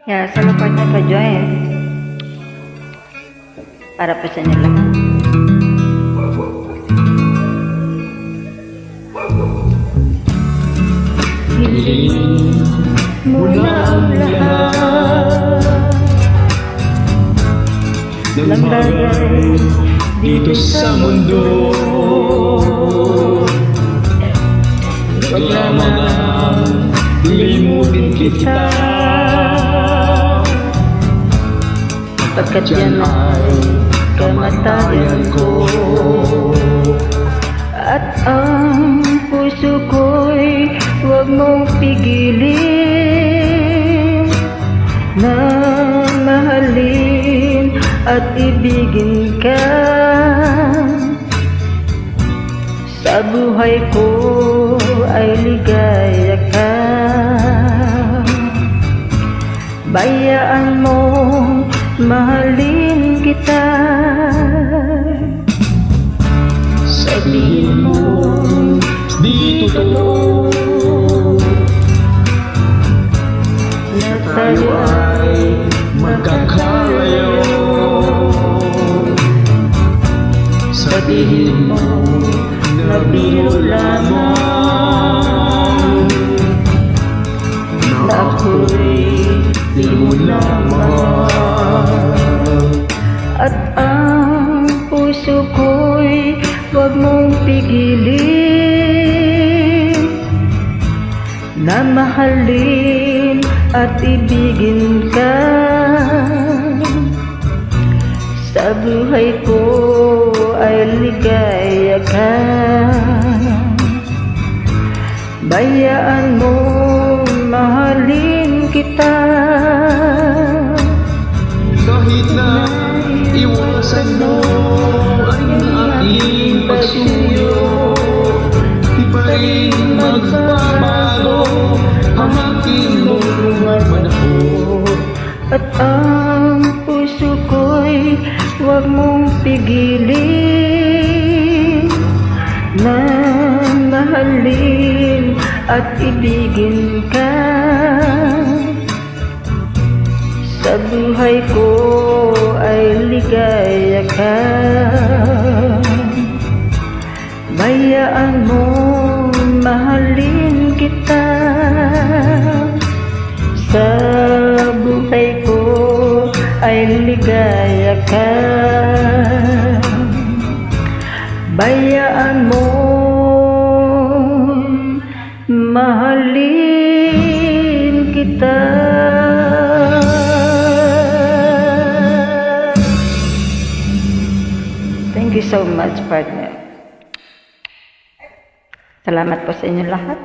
Ya, sa lupa niya pa-join. Para po sa inyo lahat. Hiling mo na ang lahat ng bagay dito sa mundo. Wag lamang limutin kita, pagkat yan ay kamatayan ko. At ang puso ko'y huwag mong pigilin na mahalin at ibigin ka. Sa buhay ko ay ligaya ka. Bayaan mo mahalin kita. Sabihin mo di totoo na tayo ay magkakalayo. Sabihin mo na biro lamang, na ako'y di mo na mahal. At ang puso ko'y huwag mong pigilin na mahalin at ibigin ka. Sa buhay ko ay ligaya ka. Bayaan mo mahalin kita. Kahit na iwasan mo ang aking pagsuyo, di pa rin magbabago ang aking panahon. At ang puso ko'y huwag mong pigilin na mahalin at ibigin ka. Sa buhay ko ay ligaya ka. Bayaan mo mahalin kita. Sa buhay ko ay ligaya ka. Bayaan mo mahalin kita. Thank you so much, partner. Salamat po sa inyo lahat.